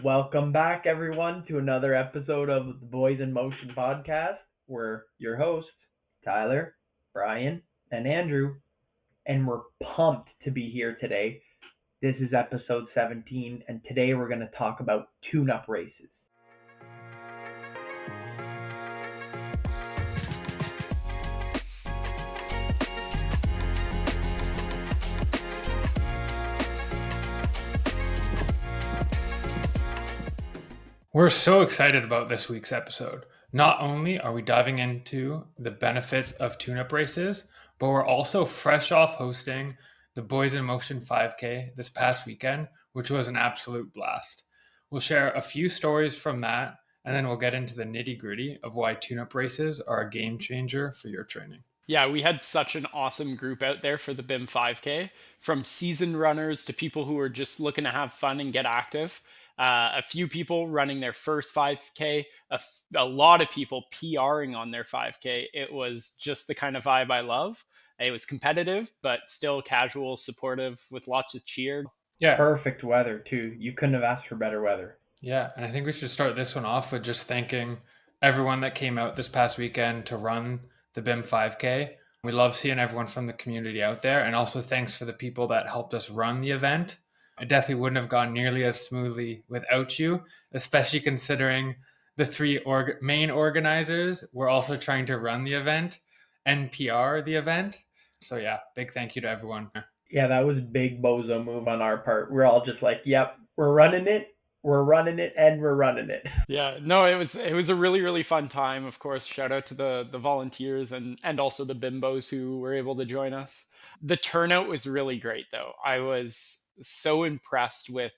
Welcome back, everyone, to another episode of the Boys in Motion podcast. We're your hosts, Tyler, Brian, and Andrew, and we're pumped to be here today. This is episode 17, and today we're going to talk about tune up races. We're so excited about this week's episode. Not only are we diving into the benefits of tune-up races, but we're also fresh off hosting the Boys in Motion 5K this past weekend, which was an absolute blast. We'll share a few stories from that, and then we'll get into the nitty-gritty of why tune-up races are a game changer for your training. Yeah, we had such an awesome group out there for the BIM 5K, from seasoned runners to people who were just looking to have fun and get active. A few people running their first 5K, a lot of people PRing on their 5K. It was just the kind of vibe I love. It was competitive, but still casual, supportive, with lots of cheer. Yeah, Perfect weather, too. You couldn't have asked for better weather. Yeah, and I think we should start this one off with just thanking everyone that came out this past weekend to run the BIM 5K. We love seeing everyone from the community out there, and also thanks for the people that helped us run the event. It definitely wouldn't have gone nearly as smoothly without you, especially considering the three main organizers were also trying to run the event and PR the event. So yeah, big thank you to everyone. Yeah, that was a big bozo move on our part. We're all just like, yep, we're running it, and we're running it. Yeah, no, it was a really fun time. Of course, shout out to the volunteers and also the bimbos who were able to join us. The turnout was really great though. I was so impressed with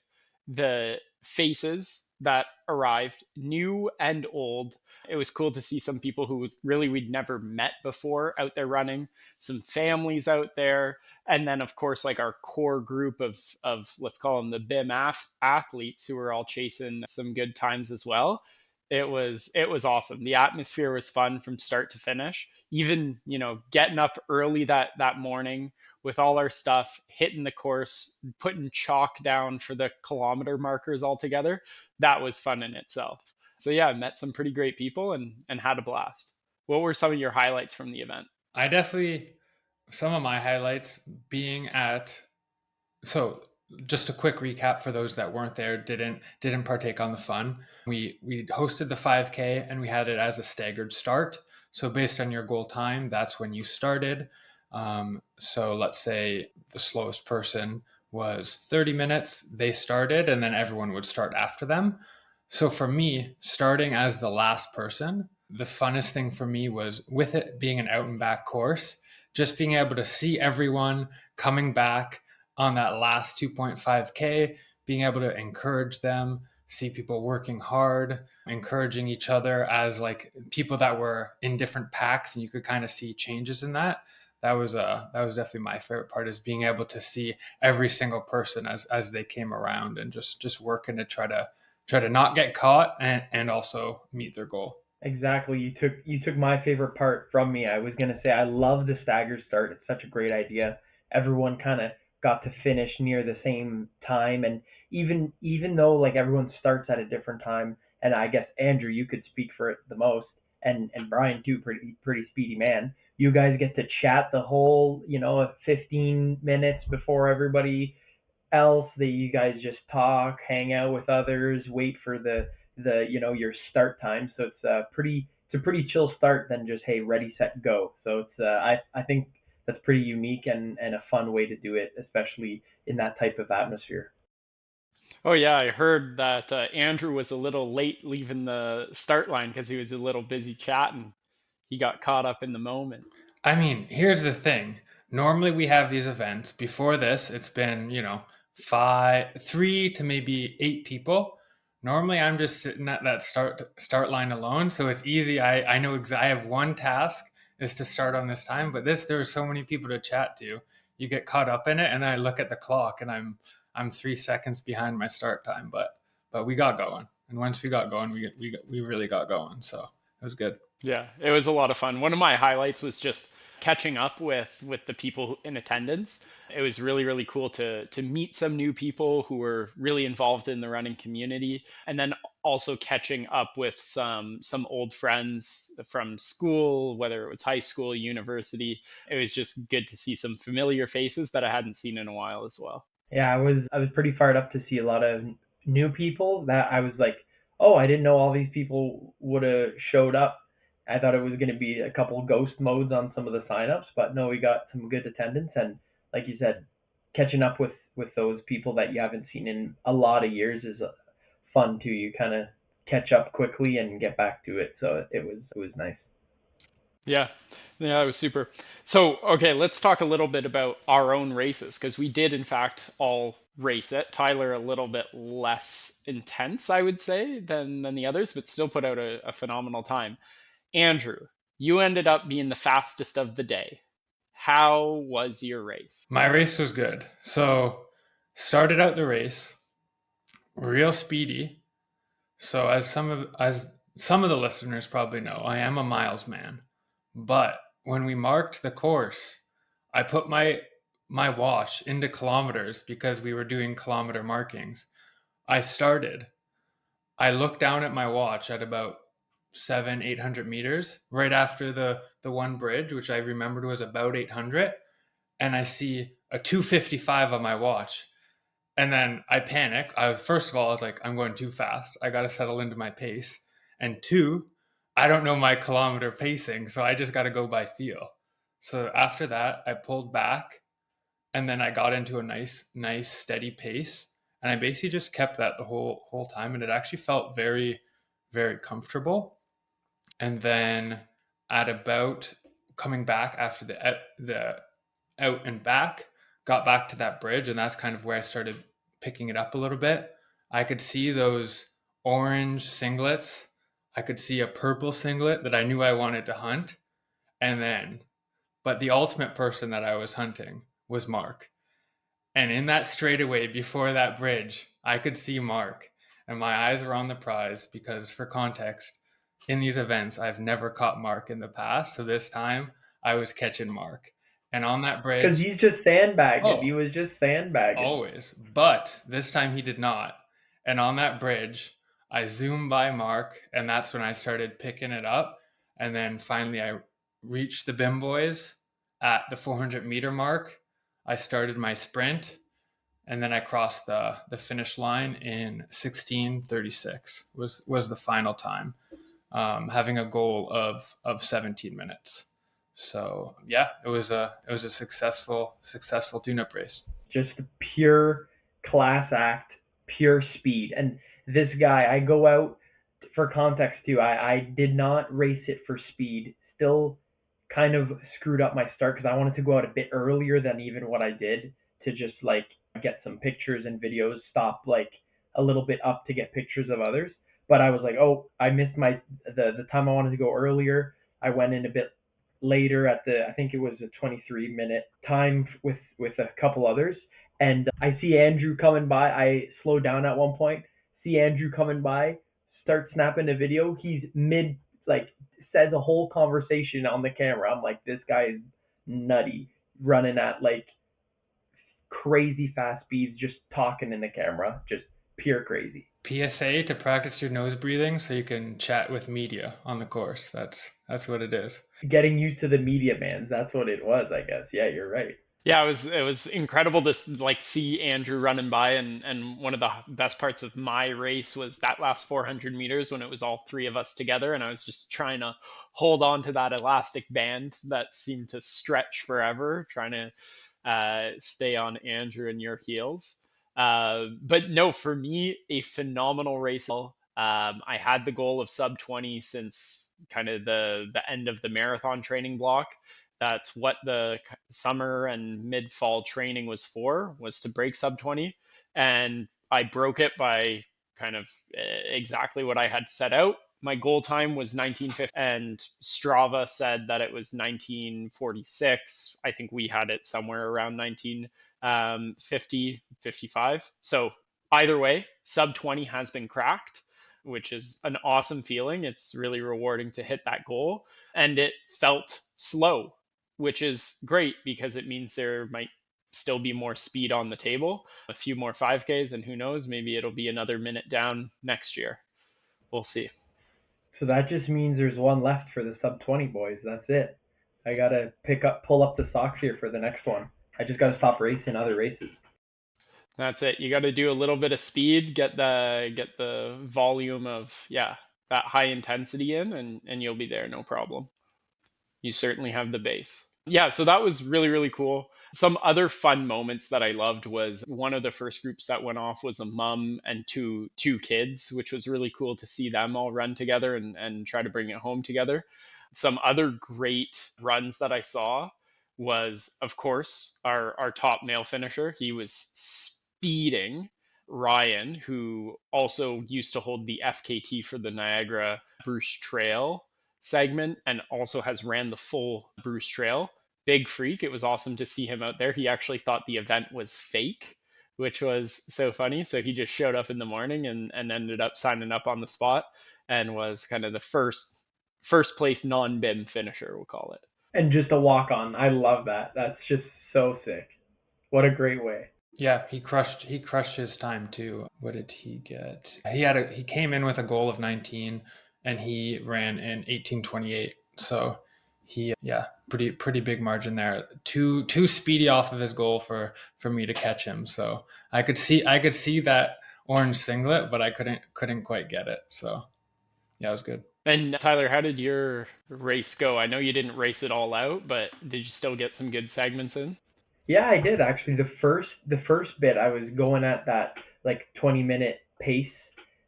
the faces that arrived, new and old. It was cool to see some people who really we'd never met before out there running, some families out there, and then of course like our core group of let's call them the BIM athletes who were all chasing some good times as well. It was awesome. The atmosphere was fun from start to finish. Even getting up early that morning with all our stuff, hitting the course, putting chalk down for the kilometer markers all together, that was fun in itself. So yeah, I met some pretty great people and had a blast. What were some of your highlights from the event? I definitely, some of my highlights being at, so just a quick recap for those that weren't there, didn't partake on the fun. We hosted the 5K and we had it as a staggered start. So based on your goal time, that's when you started. So let's say the slowest person was 30 minutes, they started, and then everyone would start after them. So for me, starting as the last person, the funnest thing for me was, with it being an out and back course, just being able to see everyone coming back on that last 2.5K, being able to encourage them, see people working hard, encouraging each other as like people that were in different packs, and you could kind of see changes in that. That was definitely my favorite part, is being able to see every single person as they came around, and just working to try to not get caught and also meet their goal. Exactly. You took my favorite part from me. I was gonna say I love the stagger start. It's such a great idea. Everyone kind of got to finish near the same time, and even though like everyone starts at a different time, and I guess Andrew, you could speak for it the most, and Brian too, pretty speedy man. You guys get to chat the whole 15 minutes before everybody else. That you guys just talk, hang out with others, wait for the your start time. So it's a pretty chill start than just, hey, ready set go. So I think that's pretty unique and a fun way to do it, especially in that type of atmosphere. Oh yeah, I heard that Andrew was a little late leaving the start line because he was a little busy chatting. He got caught up in the moment. I mean, here's the thing. Normally we have these events. Before this, it's been, three to maybe eight people. Normally I'm just sitting at that start line alone, so it's easy. I know I have one task is to start on this time, but there's so many people to chat to. You get caught up in it, and I look at the clock and I'm 3 seconds behind my start time, but we got going. And once we got going, we really got going. So it was good. Yeah, it was a lot of fun. One of my highlights was just catching up with the people in attendance. It was really, really cool to meet some new people who were really involved in the running community, and then also catching up with some old friends from school, whether it was high school, university. It was just good to see some familiar faces that I hadn't seen in a while as well. Yeah, I was pretty fired up to see a lot of new people that I was like, oh, I didn't know all these people would have showed up. I thought it was going to be a couple ghost modes on some of the signups, but no, we got some good attendance, and like you said, catching up with those people that you haven't seen in a lot of years is fun too. You kind of catch up quickly and get back to it, so it was nice. Yeah, yeah, it was super. So, okay, let's talk a little bit about our own races because we did, in fact, all race it. Tyler a little bit less intense, I would say, than the others, but still put out a phenomenal time. Andrew, you ended up being the fastest of the day. How was your race? My race was good. So started out the race real speedy. So as some of the listeners probably know, I am a miles man. But when we marked the course, I put my watch into kilometers because we were doing kilometer markings. I started. I looked down at my watch at about 800 meters, right after the one bridge, which I remembered was about 800, and I see a 255 on my watch. And then I panic. First of all, I was like, I'm going too fast. I got to settle into my pace. And two, I don't know my kilometer pacing, so I just got to go by feel. So after that, I pulled back, and then I got into a nice steady pace, and I basically just kept that the whole time, and it actually felt very, very comfortable. And then at about coming back after the out and back, got back to that bridge, and that's kind of where I started picking it up a little bit. I could see those orange singlets. I could see a purple singlet that I knew I wanted to hunt. And then, but the ultimate person that I was hunting was Mark. And in that straightaway before that bridge, I could see Mark, and my eyes were on the prize because, for context, in these events, I've never caught Mark in the past. So this time I was catching Mark. And on that Because bridge, he's just sandbagging. oh, He was just sandbagging. always. But this time he did not. And on that bridge, I zoomed by Mark, and that's when I started picking it up. And then finally, I reached the BIM boys at the 400-meter mark. I started my sprint, and then I crossed the finish line in 16:36 was the final time, having a goal of 17 minutes. So yeah, it was a successful tune-up race. Just pure class act, pure speed. And this guy, I go out for context too. I did not race it for speed. Still kind of screwed up my start because I wanted to go out a bit earlier than even what I did to just like get some pictures and videos, stop like a little bit up to get pictures of others. But I was like, oh, I missed the time I wanted to go earlier. I went in a bit later at the I think it was a 23-minute time with a couple others, and I see Andrew coming by. I slow down at one point, see Andrew coming by, start snapping a video. He's mid like says a whole conversation on the camera. I'm like, this guy is nutty, running at like crazy fast speeds, just talking in the camera, just pure crazy. PSA to practice your nose breathing so you can chat with media on the course. That's what it is. Getting used to the media bands, that's what it was, I guess. Yeah, you're right. Yeah, it was incredible to like see Andrew running by, and one of the best parts of my race was that last 400 meters when it was all three of us together, and I was just trying to hold on to that elastic band that seemed to stretch forever, trying to stay on Andrew and your heels. But no, for me, a phenomenal race. I had the goal of sub 20 since kind of the end of the marathon training block. That's what the summer and mid fall training was to break sub 20, and I broke it by kind of exactly what I had set out. My goal time was 1950, and Strava said that it was 1946. I think we had it somewhere around 1950, 55. So either way, sub 20 has been cracked, which is an awesome feeling. It's really rewarding to hit that goal. And it felt slow, which is great because it means there might still be more speed on the table, a few more 5Ks, and who knows, maybe it'll be another minute down next year. We'll see. So that just means there's one left for the sub 20 boys. That's it. I gotta pull up the socks here for the next one. I just gotta stop racing other races. That's it. You got to do a little bit of speed, get the volume of that high intensity in, and you'll be there, no problem. You certainly have the base. Yeah, so that was really, really cool. Some other fun moments that I loved was one of the first groups that went off was a mom and two kids, which was really cool to see them all run together and try to bring it home together. Some other great runs that I saw was, of course, our top male finisher. He was speeding. Ryan, who also used to hold the FKT for the Niagara Bruce Trail segment and also has ran the full Bruce Trail. Big freak. It was awesome to see him out there. He actually thought the event was fake, which was so funny. So he just showed up in the morning and ended up signing up on the spot and was kind of the first place non-BIM finisher, we'll call it. And just a walk on. I love that. That's just so sick. What a great way. Yeah, he crushed his time too. What did he get? He came in with a goal of 19 and he ran in 18:28. So pretty big margin there. Too speedy off of his goal for me to catch him. So I could see that orange singlet, but I couldn't quite get it. So yeah, it was good. And Tyler, how did your race go? I know you didn't race it all out, but did you still get some good segments in? Yeah, I did actually. The first bit I was going at that like 20-minute pace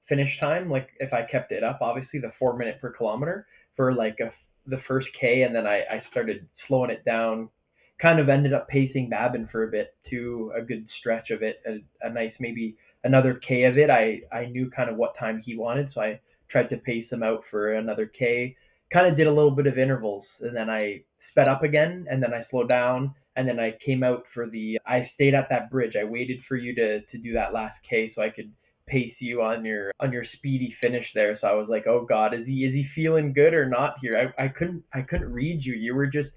finish time. Like if I kept it up, obviously the 4 minute per kilometer for like the first K, and then I started slowing it down. Kind of ended up pacing Babin for a bit to a good stretch of it, a nice maybe another K of it. I knew kind of what time he wanted, so I tried to pace him out for another K. Kind of did a little bit of intervals, and then I sped up again, and then I slowed down, and then I came out for I stayed at that bridge. I waited for you to do that last K so I could pace you on your speedy finish there. So I was like, oh God, is he feeling good or not here? I couldn't read you. You were just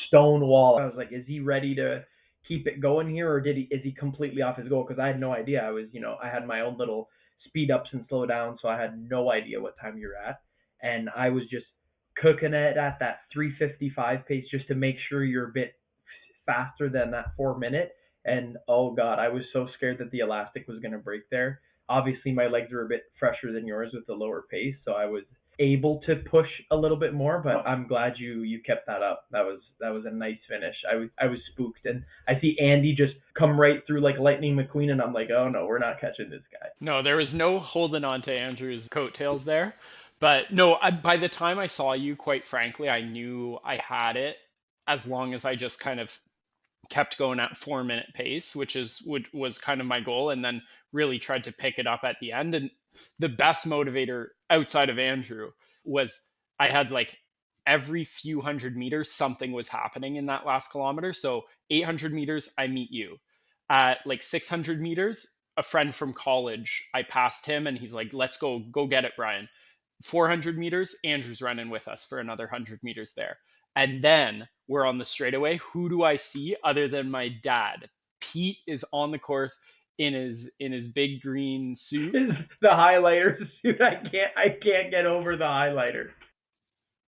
stone wall. I was like, is he ready to keep it going here, or is he completely off his goal? Because I had no idea. I had my own little speed ups and slow downs, so I had no idea what time you're at, and I was just cooking it at that 3:55 pace just to make sure you're a bit faster than that 4 minute. And oh God, I was so scared that the elastic was going to break there. Obviously, my legs were a bit fresher than yours with the lower pace, so I was able to push a little bit more. But I'm glad you kept that up. That was a nice finish. I was spooked, and I see Andy just come right through like Lightning McQueen, and I'm like, oh no, we're not catching this guy. No, there was no holding on to Andrew's coattails there. But no, by the time I saw you, quite frankly, I knew I had it as long as I just kind of kept going at 4 minute pace, was kind of my goal, and then really tried to pick it up at the end. And the best motivator outside of Andrew was I had like every few hundred meters something was happening in that last kilometer. So 800 meters, I meet you. At like 600 meters, a friend from college, I passed him and he's like, let's go get it, Brian. 400 meters, Andrew's running with us for another 100 meters there. And then we're on the straightaway. Who do I see other than my dad? Pete is on the course in his big green suit. The highlighter suit. I can't get over the highlighter.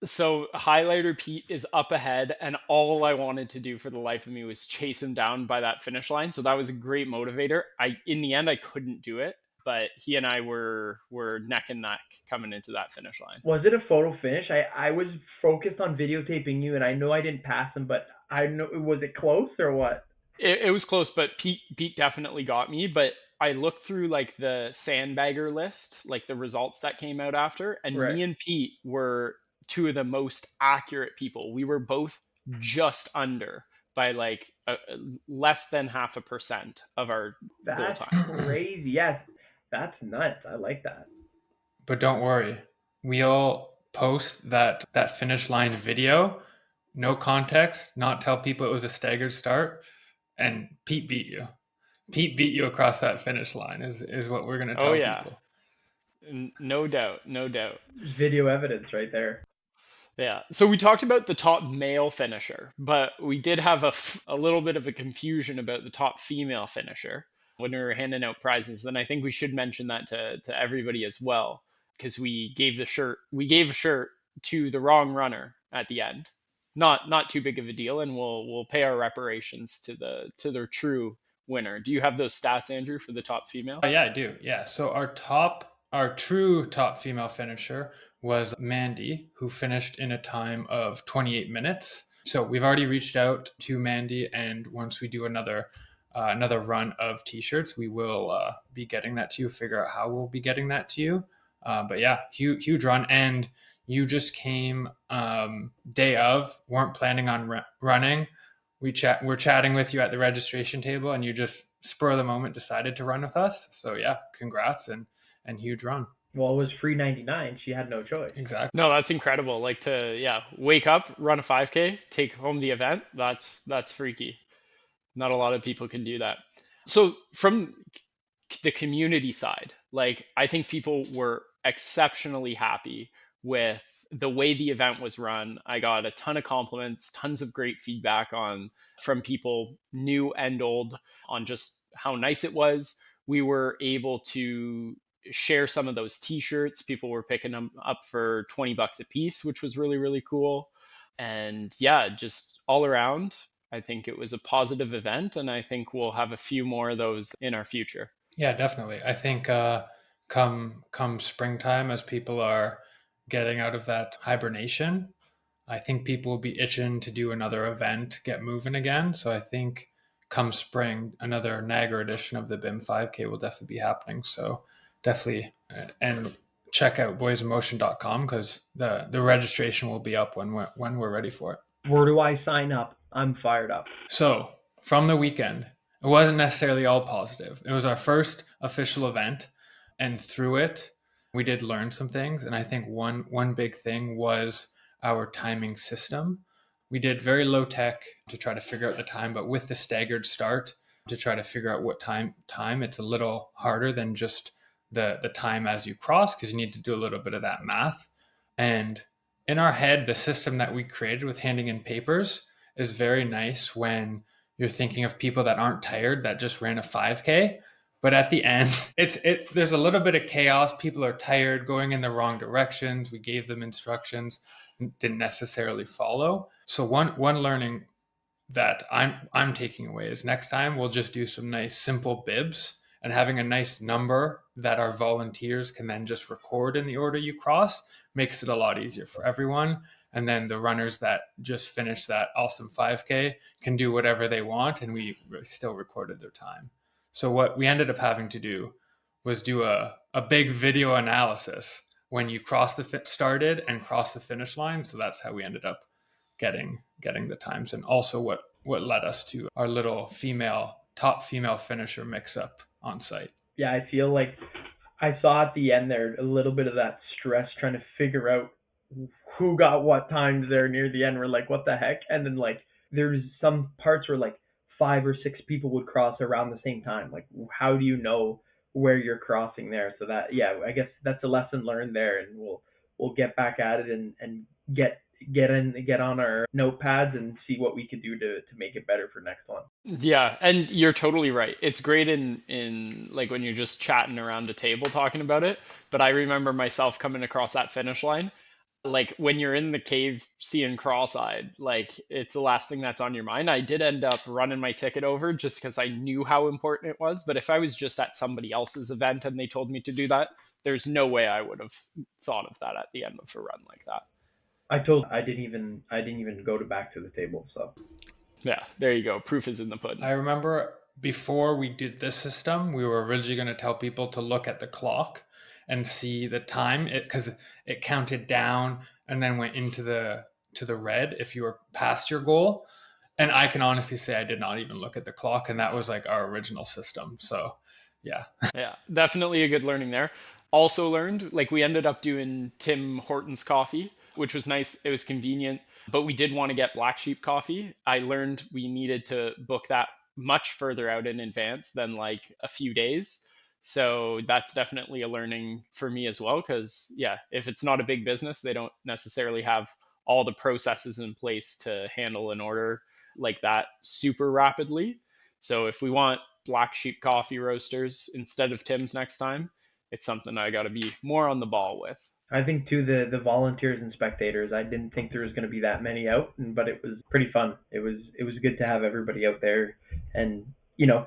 So highlighter Pete is up ahead, and all I wanted to do for the life of me was chase him down by that finish line. So that was a great motivator. In the end I couldn't do it, but he and I were neck and neck coming into that finish line. Was it a photo finish? I was focused on videotaping you, and I know I didn't pass him, but I know, was it close or what? It was close, but Pete definitely got me. But I looked through like the sandbagger list, like the results that came out after, and Right. me and Pete were two of the most accurate people. We were both just under by like less than 0.5% of our goal That's time. crazy. Yes, that's nuts. I like that. But don't worry, we'll post that finish line video, no context, not tell people it was a staggered start, and Pete beat you. Pete beat you across that finish line is what we're gonna Oh tell yeah, people. no doubt, no doubt. Video evidence right there. Yeah. So we talked about the top male finisher, but we did have a little bit of a confusion about the top female finisher when we were handing out prizes. And I think we should mention that to everybody as well, because we gave a shirt to the wrong runner at the end. Not too big of a deal, and we'll pay our reparations to their true winner. Do you have those stats, Andrew, for the top female? Yeah, I do. Yeah. So our true top female finisher was Mandy, who finished in a time of 28 minutes. So we've already reached out to Mandy, and once we do another run of t-shirts, we will be getting that to you. Figure out how we'll be getting that to you. But yeah, huge run, and you just came day of, weren't planning on running. We're chatting with you at the registration table, and you just spur of the moment decided to run with us. So yeah, congrats and huge run. Well, it was free 99. She had no choice. Exactly. No, that's incredible. Like to yeah, wake up, run a 5K, take home the event. That's freaky. Not a lot of people can do that. So from the community side, like I think people were exceptionally happy with the way the event was run. I got a ton of compliments, tons of great feedback on from people new and old on just how nice it was. We were able to share some of those t-shirts. People were picking them up for 20 bucks a piece, which was really really cool. And yeah, just all around, I think it was a positive event, and I think we'll have a few more of those in our future. Yeah, definitely. I think come springtime, as people are getting out of that hibernation, I think people will be itching to do another event, get moving again. So I think come spring, another Niagara edition of the BIM 5K will definitely be happening. So definitely, and check out boysinmotion.com because the registration will be up when we're ready for it. Where do I sign up? I'm fired up. So from the weekend, it wasn't necessarily all positive. It was our first official event, and through it, we did learn some things. And I think one big thing was our timing system. We did very low tech to try to figure out the time, but with the staggered start to try to figure out what time, it's a little harder than just the time as you cross because you need to do a little bit of that math. And in our head, the system that we created with handing in papers is very nice when you're thinking of people that aren't tired that just ran a 5K. But at the end, there's a little bit of chaos. People are tired, going in the wrong directions. We gave them instructions, didn't necessarily follow. So one learning that I'm taking away is next time we'll just do some nice simple bibs and having a nice number that our volunteers can then just record in the order you cross makes it a lot easier for everyone. And then the runners that just finished that awesome 5K can do whatever they want, and we still recorded their time. So what we ended up having to do was do a big video analysis when you started and cross the finish line. So that's how we ended up getting the times, and also what led us to our little top female finisher mix up on site. Yeah, I feel like I saw at the end there a little bit of that stress trying to figure out who got what times there near the end. We're like, what the heck? And then like there's some parts where like 5 or 6 people would cross around the same time. Like, how do you know where you're crossing there? So that, yeah, I guess that's a lesson learned there, and we'll get back at it and get on our notepads and see what we could do to make it better for next one. Yeah, and you're totally right. It's great in like when you're just chatting around a table talking about it, but I remember myself coming across that finish line. Like when you're in the cave seeing cross-eyed, like it's the last thing that's on your mind. I did end up running my ticket over just because I knew how important it was, but if I was just at somebody else's event and they told me to do that, there's no way I would have thought of that at the end of a run like that. I didn't even go to back to the table. So Yeah, there you go. Proof is in the pudding. I remember before we did this system, we were originally going to tell people to look at the clock and see the time because it counted down and then went into the red if you were past your goal. And I can honestly say I did not even look at the clock, and that was like our original system. So yeah. Yeah, definitely a good learning there. Also learned, like we ended up doing Tim Hortons coffee, which was nice. It was convenient, but we did want to get Black Sheep coffee. I learned we needed to book that much further out in advance than like a few days. So that's definitely a learning for me as well. Cause yeah, if it's not a big business, they don't necessarily have all the processes in place to handle an order like that super rapidly. So if we want black sheep coffee roasters instead of Tim's next time, it's something I got to be more on the ball with. I think too the volunteers and spectators. I didn't think there was going to be that many out, but it was pretty fun. It was good to have everybody out there, and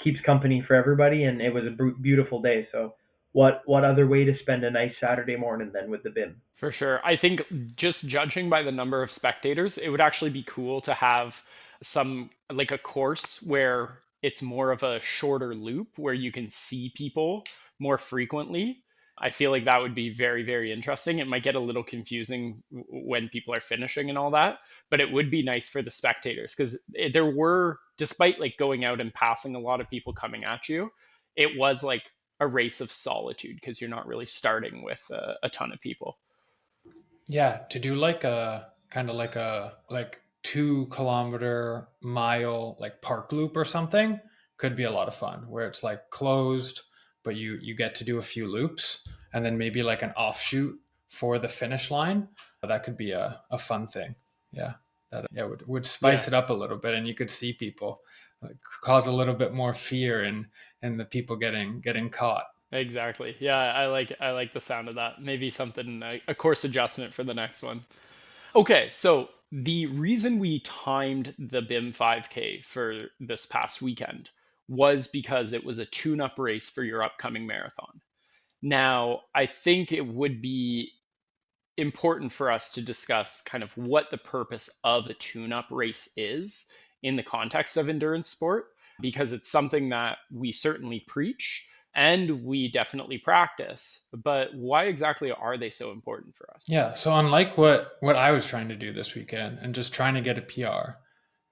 keeps company for everybody. And it was a beautiful day. So what other way to spend a nice Saturday morning than with the BIM? For sure. I think just judging by the number of spectators, it would actually be cool to have some like a course where it's more of a shorter loop where you can see people more frequently. I feel like that would be very, very interesting. It might get a little confusing when people are finishing and all that, but it would be nice for the spectators because there were, despite like going out and passing a lot of people coming at you, it was like a race of solitude because you're not really starting with a ton of people. Yeah, to do like a kind of like 2 kilometer mile like park loop or something could be a lot of fun where it's like closed, but you get to do a few loops and then maybe like an offshoot for the finish line. That could be a fun thing. Yeah. That yeah would Yeah, spice it up a little bit and you could see people like, cause a little bit more fear in the people getting caught. exactly. Yeah, I like the sound of that. Maybe something a course adjustment for the next one. Okay, so the reason we timed the BIM 5K for this past weekend was because it was a tune-up race for your upcoming marathon. Now, I think it would be important for us to discuss kind of what the purpose of a tune-up race is in the context of endurance sport, because it's something that we certainly preach and we definitely practice. But why exactly are they so important for us? Yeah, so unlike what I was trying to do this weekend and just trying to get a PR,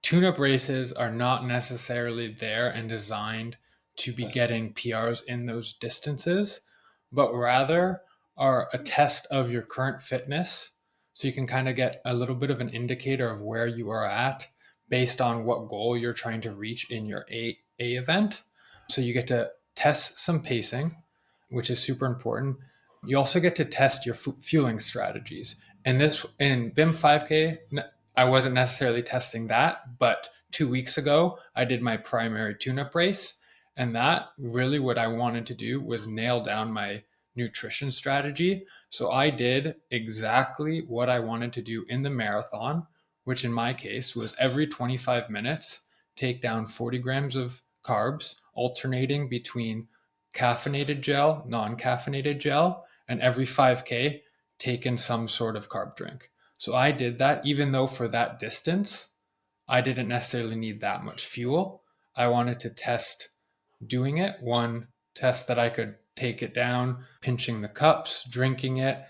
tune-up races are not necessarily there and designed to be getting PRs in those distances, but rather are a test of your current fitness. So you can kind of get a little bit of an indicator of where you are at based on what goal you're trying to reach in your A event. So you get to test some pacing, which is super important. You also get to test your fueling strategies. And this in BIM 5K, I wasn't necessarily testing that, but 2 weeks ago, I did my primary tune up race. And that really what I wanted to do was nail down my nutrition strategy. So I did exactly what I wanted to do in the marathon, which in my case was every 25 minutes, take down 40 grams of carbs, alternating between caffeinated gel, non caffeinated gel, and every 5K, take in some sort of carb drink. So I did that, even though for that distance, I didn't necessarily need that much fuel. I wanted to test doing it. One, test that I could take it down, pinching the cups, drinking it,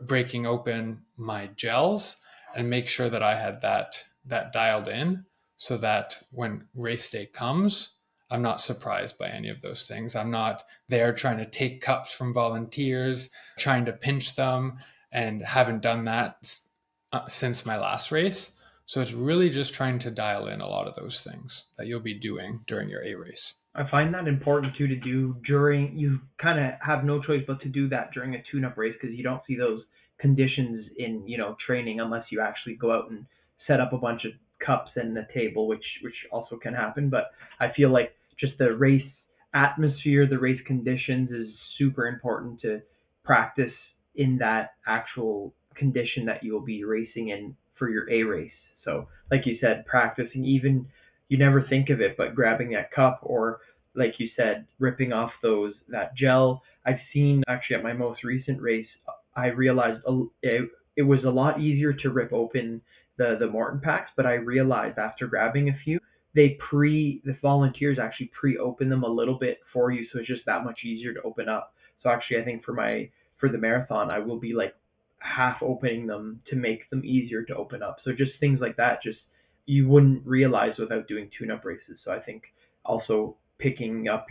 breaking open my gels, and make sure that I had that dialed in, so that when race day comes, I'm not surprised by any of those things. I'm not there trying to take cups from volunteers, trying to pinch them, and haven't done that since my last race. So it's really just trying to dial in a lot of those things that you'll be doing during your A race. I find that important too to do during. You kind of have no choice but to do that during a tune-up race because you don't see those conditions in training unless you actually go out and set up a bunch of cups and a table, which also can happen. But I feel like just the race atmosphere, the race conditions is super important to practice in that actual condition that you will be racing in for your A race. So, like you said, practicing even you never think of it, but grabbing that cup or like you said, ripping off that gel. I've seen actually at my most recent race, I realized it was a lot easier to rip open the Morton packs, but I realized after grabbing a few, the volunteers actually pre-open them a little bit for you, so it's just that much easier to open up. So actually, I think for the marathon, I will be like half opening them to make them easier to open up. So just things like that, just you wouldn't realize without doing tune-up races. So I think also picking up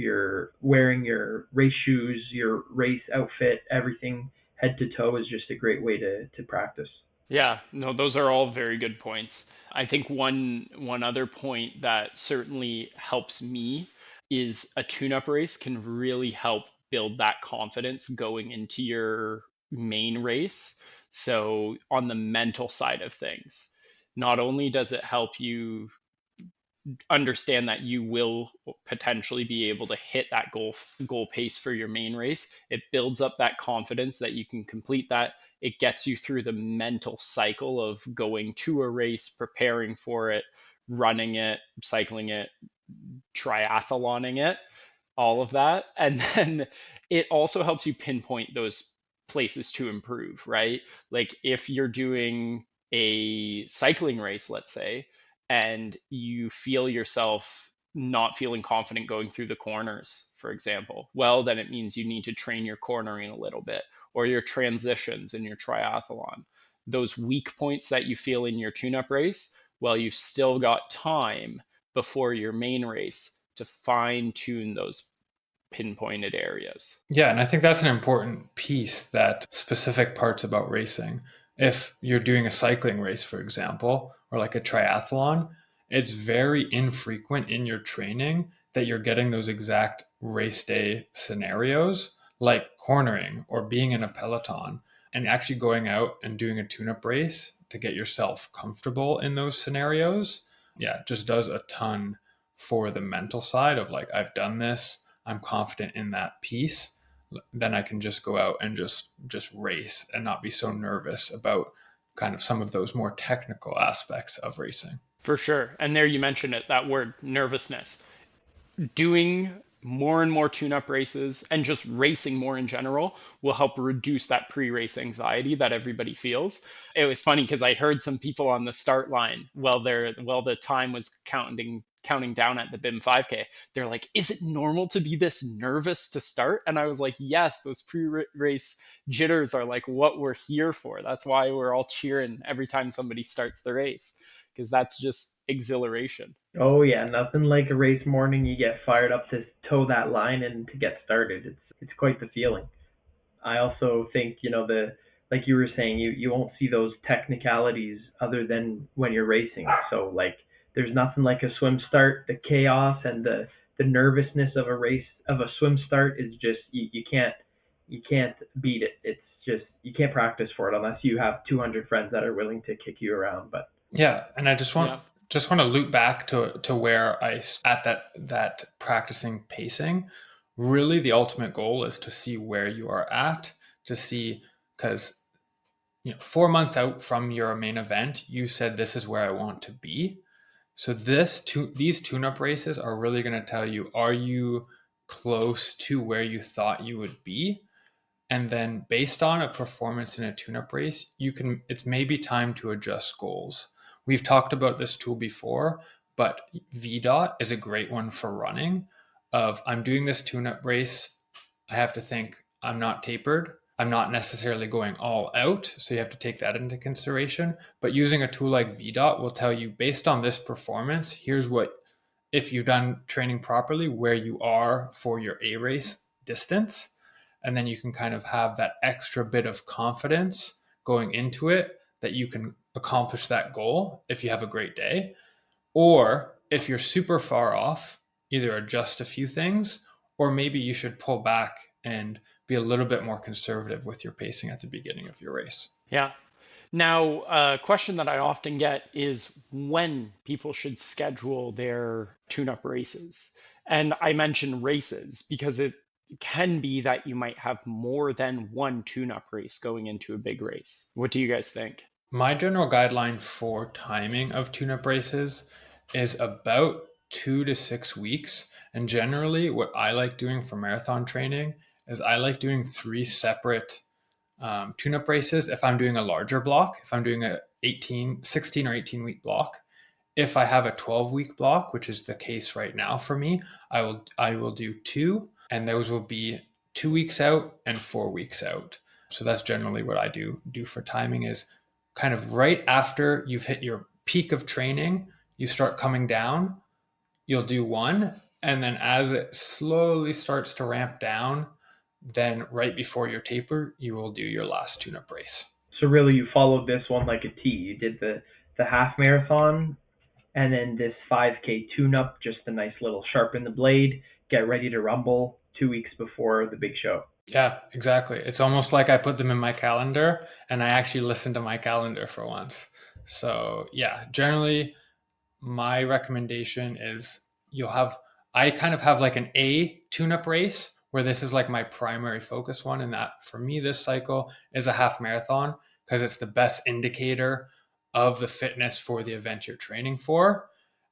wearing your race shoes, your race outfit, everything head to toe is just a great way to practice. Yeah, no, those are all very good points. I think one other point that certainly helps me is a tune-up race can really help build that confidence going into your main race. So on the mental side of things, not only does it help you understand that you will potentially be able to hit that goal pace for your main race, it builds up that confidence that you can complete that. It gets you through the mental cycle of going to a race, preparing for it, running it, cycling it, triathloning it, all of that. And then it also helps you pinpoint those places to improve, right? Like if you're doing a cycling race, let's say, and you feel yourself not feeling confident going through the corners, for example, well, then it means you need to train your cornering a little bit, or your transitions in your triathlon. Those weak points that you feel in your tune up race, well, you've still got time before your main race to fine tune those pinpointed areas. Yeah, and I think that's an important piece, that specific parts about racing. If you're doing a cycling race, for example, or like a triathlon, it's very infrequent in your training that you're getting those exact race day scenarios, like cornering or being in a peloton, and actually going out and doing a tune up race to get yourself comfortable in those scenarios. Yeah, it just does a ton for the mental side of like, I've done this, I'm confident in that piece, then I can just go out and just race and not be so nervous about kind of some of those more technical aspects of racing. For sure. And there you mentioned it, that word nervousness. Doing more and more tune-up races and just racing more in general will help reduce that pre-race anxiety that everybody feels. It was funny because I heard some people on the start line while the time was counting down at the BIM 5K. They're like, "Is it normal to be this nervous to start?" And I was like, "Yes, those pre-race jitters are like what we're here for. That's why we're all cheering every time somebody starts the race, because that's just exhilaration." Oh yeah, nothing like a race morning. You get fired up to toe that line and to get started. It's quite the feeling. I also think, the like you were saying, you won't see those technicalities other than when you're racing. So like there's nothing like a swim start. The chaos and the nervousness of a race of a swim start is just you can't beat it. It's just you can't practice for it unless you have 200 friends that are willing to kick you around. But Yeah, and I Yeah. just want to loop back to where at that practicing pacing. Really, the ultimate goal is to see where you are at, to see, because 4 months out from your main event, you said this is where I want to be. So these tune-up races are really going to tell you, are you close to where you thought you would be? And then based on a performance in a tune-up race, it's maybe time to adjust goals. We've talked about this tool before, but VDOT is a great one for running. Of I'm doing this tune-up race, I have to think I'm not tapered. I'm not necessarily going all out. So you have to take that into consideration. But using a tool like VDOT will tell you, based on this performance, here's what, if you've done training properly, where you are for your A race distance. And then you can kind of have that extra bit of confidence going into it that you can accomplish that goal if you have a great day. Or if you're super far off, either adjust a few things, or maybe you should pull back and be a little bit more conservative with your pacing at the beginning of your race. Yeah. Now, a question that I often get is when people should schedule their tune-up races. And I mention races because it can be that you might have more than one tune-up race going into a big race. What do you guys think? My general guideline for timing of tune-up races is about 2 to 6 weeks. And generally, what I like doing for marathon training is I like doing 3 separate tune-up races if I'm doing a larger block, if I'm doing a 16 or 18 week block. If I have a 12-week block, which is the case right now for me, I will do two, and those will be 2 weeks out and 4 weeks out. So that's generally what I do for timing, is kind of right after you've hit your peak of training, you start coming down, you'll do one, and then as it slowly starts to ramp down, then right before your taper, you will do your last tune-up race. so really you followed this one like a T. You did the half marathon and then this 5K tune-up, just a nice little sharpen the blade, get ready to rumble 2 weeks before the big show. Yeah, exactly. It's almost like I put them in my calendar and I actually listen to my calendar for once. So, yeah, generally my recommendation is you'll have I kind of have like an A tune-up race where this is like my primary focus one, and that for me this cycle is a half marathon because it's the best indicator of the fitness for the event you're training for.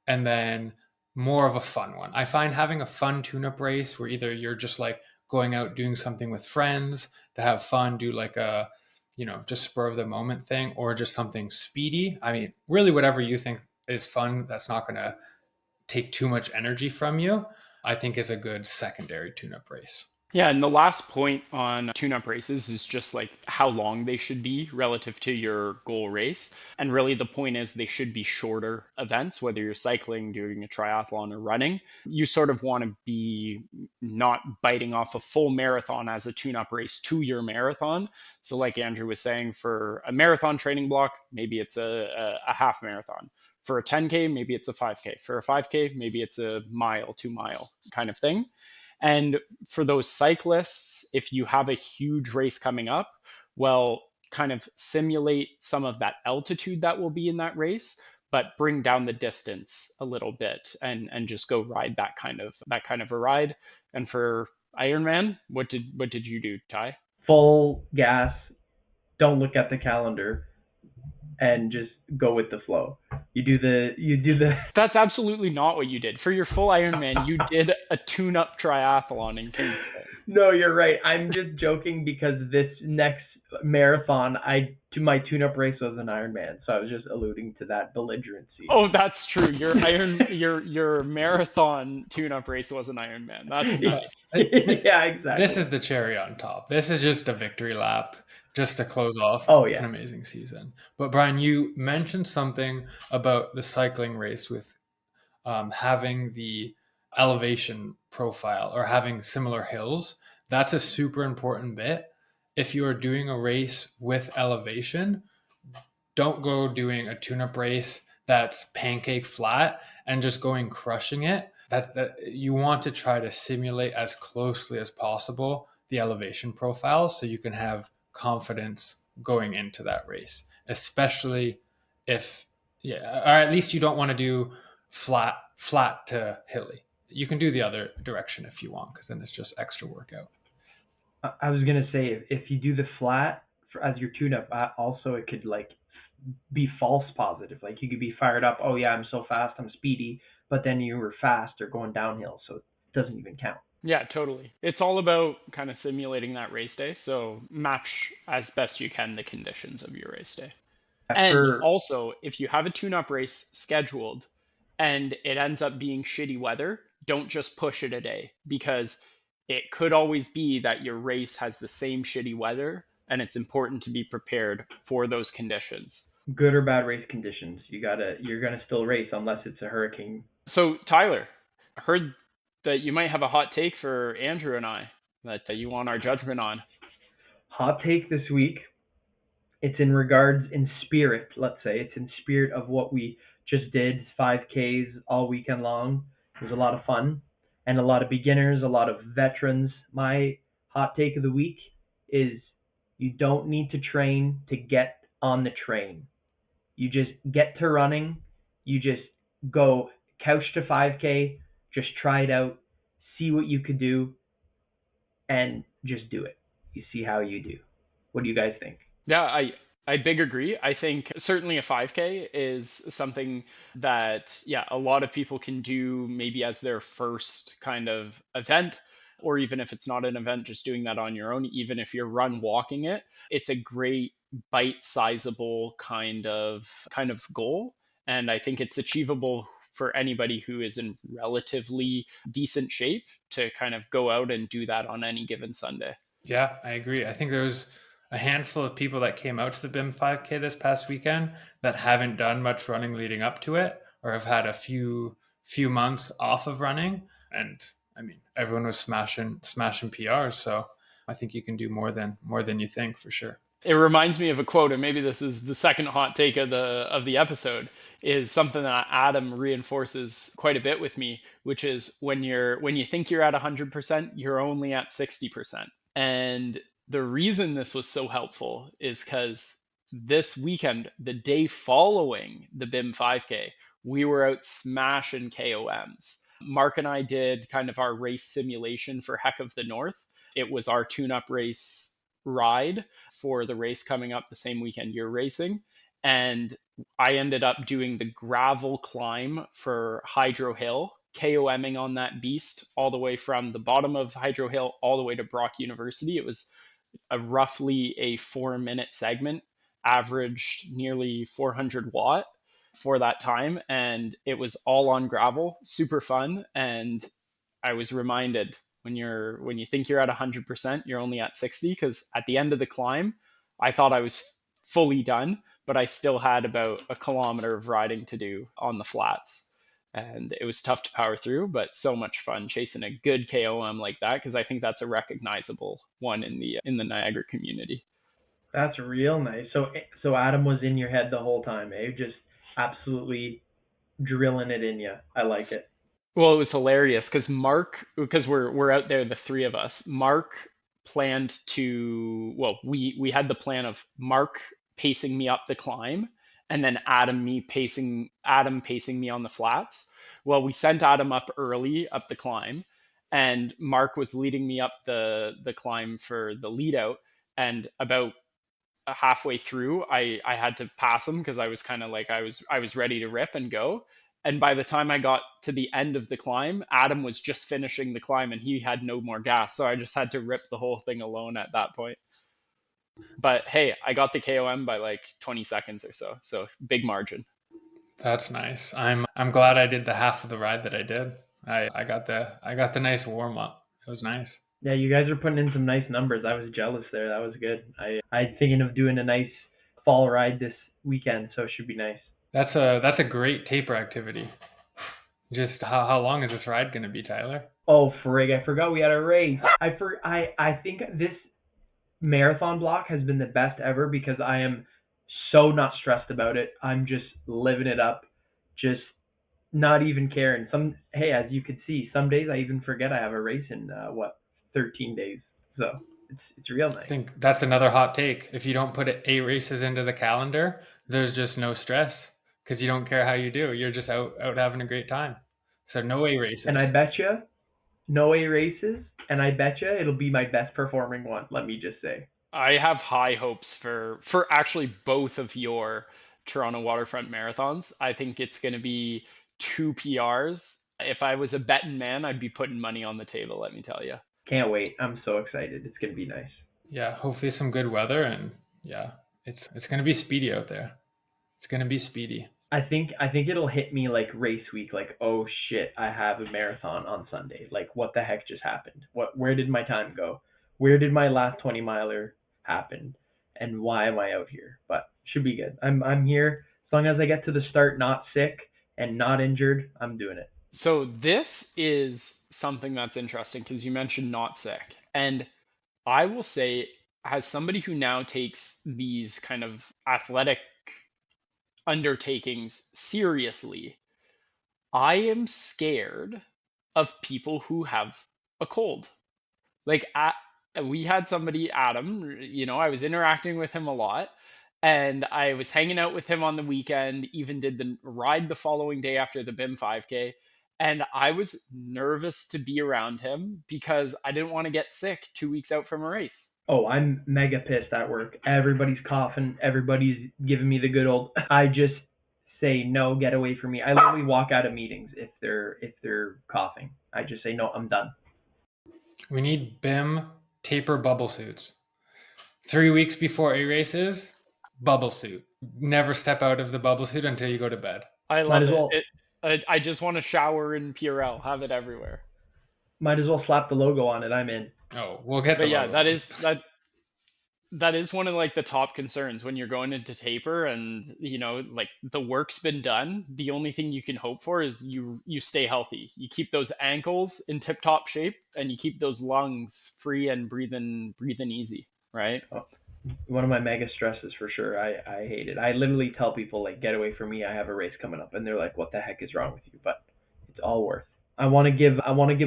And then more of a fun one. I find having a fun tune-up race where either you're just like going out doing something with friends to have fun, do like a just spur of the moment thing, or just something speedy. I mean, really whatever you think is fun that's not going to take too much energy from you, I think is a good secondary tune-up race. Yeah, and the last point on tune-up races is just like how long they should be relative to your goal race. And really the point is they should be shorter events, whether you're cycling, doing a triathlon, or running. You sort of want to be not biting off a full marathon as a tune-up race to your marathon. So like Andrew was saying, for a marathon training block, maybe it's a half marathon. For a 10K, maybe it's a 5K. For a 5K, maybe it's a mile, 2 mile kind of thing. And for those cyclists, if you have a huge race coming up, well, kind of simulate some of that altitude that will be in that race, but bring down the distance a little bit and just go ride that kind of a ride. And for Ironman, what did you do, Ty? Full gas, don't look at the calendar, and just go with the flow. You do the That's absolutely not what you did. For your full Ironman, you did a tune-up triathlon in Kingston. No, you're right. I'm just joking because this next marathon, I to my tune-up race was an Ironman, so I was just alluding to that belligerency. Oh, that's true. Your marathon tune-up race was an Ironman. That's Yeah. nice. Yeah, This exactly. is the cherry on top. This is just a victory lap just to close off Oh an yeah, amazing season. But Brian, you mentioned something about the cycling race with having the elevation profile or having similar hills. That's a super important bit. If you are doing a race with elevation, don't go doing a tune-up race that's pancake flat and just going crushing it. That you want to try to simulate as closely as possible the elevation profile so you can have confidence going into that race, especially if yeah, or at least you don't want to do flat to hilly. You can do the other direction if you want because then it's just extra workout. I was gonna say if you do the flat as your tune-up, also it could like be false positive. Like you could be fired up. Oh yeah, I'm so fast, I'm speedy, but then you were fast or going downhill, so it doesn't even count. Yeah, totally. It's all about kind of simulating that race day. So match as best you can the conditions of your race day. And For also, if you have a tune-up race scheduled and it ends up being shitty weather, don't just push it a day because it could always be that your race has the same shitty weather and it's important to be prepared for those conditions. good or bad race conditions, you're gonna still race unless it's a hurricane. So, Tyler, I heard that you might have a hot take for Andrew and I that you want our judgment on. Hot take this week. It's in regards in spirit. Let's say it's in spirit of what we just did. 5Ks all weekend long. It was a lot of fun, and a lot of beginners, a lot of veterans. My hot take of the week is you don't need to train to get on the train. You just get to running. You just go couch to 5K. Just try it out. See what you could do, and just do it. You see how you do. What do you guys think? Yeah, I big agree. I think certainly a 5K is something that yeah, a lot of people can do maybe as their first kind of event, or even if it's not an event, just doing that on your own, even if you're run walking it. It's a great bite-sizable kind of goal, and I think it's achievable for anybody who is in relatively decent shape to kind of go out and do that on any given Sunday. Yeah, I agree. I think there was a handful of people that came out to the BIM 5K this past weekend that haven't done much running leading up to it or have had a few months off of running. And I mean, everyone was smashing PRs, so I think you can do more than you think for sure. It reminds me of a quote, and maybe this is the second hot take of the episode, is something that Adam reinforces quite a bit with me, which is when you think you're at 100%, you're only at 60%. And the reason this was so helpful is because this weekend, the day following the BIM 5K, we were out smashing KOMs. Mark and I did kind of our race simulation for Heck of the North. It was our tune up race ride for the race coming up the same weekend you're racing. And I ended up doing the gravel climb for Hydro Hill, KOMing on that beast all the way from the bottom of Hydro Hill all the way to Brock University. It was roughly a 4-minute segment, averaged nearly 400 watt for that time. And it was all on gravel, super fun. And I was reminded, when you think you're at 100%, you're only at 60, because at the end of the climb, I thought I was fully done, but I still had about a kilometer of riding to do on the flats. And it was tough to power through, but so much fun chasing a good KOM like that, because I think that's a recognizable one in the Niagara community. That's real nice. So Adam was in your head the whole time, eh? Just absolutely drilling it in you. I like it. Well, it was hilarious because because we're out there, the three of us. Mark planned to, well, we had the plan of Mark pacing me up the climb, and then Adam pacing me on the flats. Well, we sent Adam up early up the climb, and Mark was leading me up the climb for the lead out, and about halfway through, I had to pass him because I was kind of like I was ready to rip and go. And by the time I got to the end of the climb, Adam was just finishing the climb and he had no more gas, so I just had to rip the whole thing alone at that point. But hey, I got the KOM by like 20 seconds or so, so big margin. That's nice. I'm glad I did the half of the ride that I did. I got the nice warm up. It was nice. Yeah, you guys are putting in some nice numbers. I was jealous there. That was good. I'm thinking of doing a nice fall ride this weekend, so it should be nice. That's a great taper activity. Just how long is this ride going to be, Tyler? Oh frig, I forgot we had a race. I think this marathon block has been the best ever because I am so not stressed about it. I'm just living it up, just not even caring. As you could see, some days I even forget I have a race in 13 days. So it's real I nice. think that's another hot take. If you don't put 8 races into the calendar, there's just no stress because you don't care how you do. You're just out having a great time. So no A And I races. bet you no A races, and I bet you it'll be my best performing one. Let me just say. I have high hopes for actually both of your Toronto Waterfront marathons. I think it's going to be two PRs. If I was a betting man, I'd be putting money on the table, let me tell you. Can't wait. I'm so excited. It's gonna be nice. Yeah, hopefully some good weather and yeah, it's going to be speedy out there. It's going to be speedy. I think it'll hit me like race week, like oh shit, I have a marathon on Sunday. Like what the heck just happened? Where did my time go? Where did my last 20 miler happen? And why am I out here? But should be good. I'm here as long as I get to the start not sick and not injured. I'm doing it. So this is something that's interesting because you mentioned not sick. And I will say, as somebody who now takes these kind of athletic undertakings seriously, I am scared of people who have a cold. Like we had somebody, Adam, I was interacting with him a lot, and I was hanging out with him on the weekend, even did the ride the following day after the BIM 5K, and I was nervous to be around him because I didn't want to get sick 2 weeks out from a race. Oh, I'm mega pissed at work. Everybody's coughing. Everybody's giving me the good old. I just say no, get away from me. I literally walk out of meetings if they're coughing. I just say no, I'm done. We need BIM taper bubble suits. 3 weeks before A races, bubble suit. Never step out of the bubble suit until you go to bed. I Might love as it. well I just want to shower in Purell, have it everywhere. might as well slap the logo on it. I'm in. Oh, we'll get the But yeah, logo on. that is one of like the top concerns when you're going into taper, and like the work's been done. The only thing you can hope for is you stay healthy, you keep those ankles in tip top shape, and you keep those lungs free and breathing easy, right? Oh, one of my mega stresses for sure. I hate it. I literally tell people like get away from me. I have a race coming up, and they're like, "What the heck is wrong with you?" But it's all worth. I want to give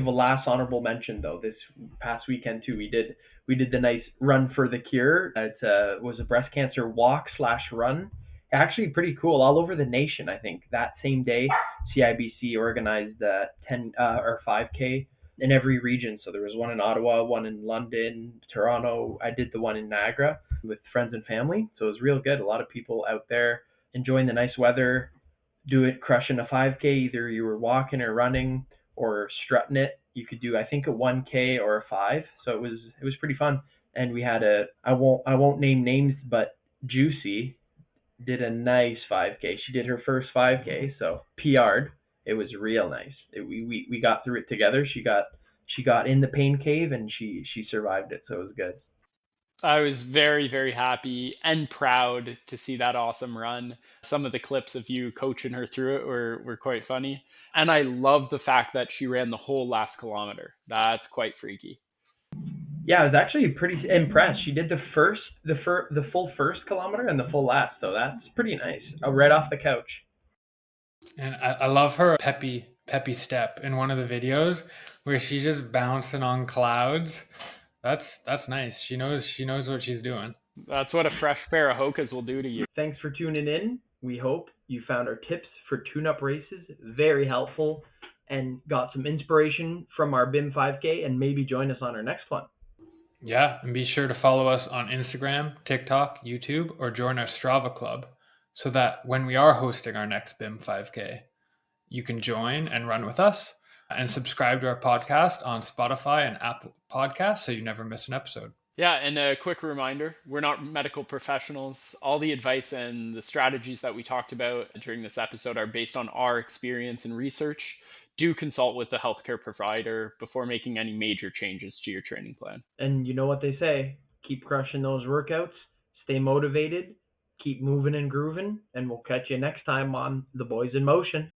a last honorable mention though. This past weekend too, we did the nice run for the cure. It was a breast cancer walk slash run. Actually, pretty cool all over the nation. I think that same day, CIBC organized 10 or 5K in every region. So there was one in Ottawa, one in London, Toronto. I did the one in Niagara with friends and family. So it was real good. A lot of people out there enjoying the nice weather, do it crushing a 5K. Either you were walking or running or strutting it. You could do I think a 1K or a 5. So it was pretty fun. And we had a I won't name names, but Juicy did a nice 5K. She did her first 5K, so PR'd. It was real nice. We got through it together. She got in the pain cave and she survived it, so it was good. I was very, very happy and proud to see that awesome run. Some of the clips of you coaching her through it were quite funny. And I love the fact that she ran the whole last kilometer. That's quite freaky. Yeah, I was actually pretty impressed. She did the full first kilometer and the full last, so that's pretty nice. Right off the couch. And I love her peppy step in one of the videos where she's just bouncing on clouds. That's nice. She knows what she's doing. That's what a fresh pair of Hokas will do to you. Thanks for tuning in. We hope you found our tips for tune-up races very helpful and got some inspiration from our BIM 5K and maybe join us on our next one. Yeah, and be sure to follow us on Instagram, TikTok, YouTube, or join our Strava club so that when we are hosting our next BIM 5K, you can join and run with us, and subscribe to our podcast on Spotify and Apple Podcasts so you never miss an episode. Yeah, and a quick reminder, we're not medical professionals. All the advice and the strategies that we talked about during this episode are based on our experience and research. Do consult with the healthcare provider before making any major changes to your training plan. And you know what they say, keep crushing those workouts, stay motivated, keep moving and grooving, and we'll catch you next time on The Boys in Motion.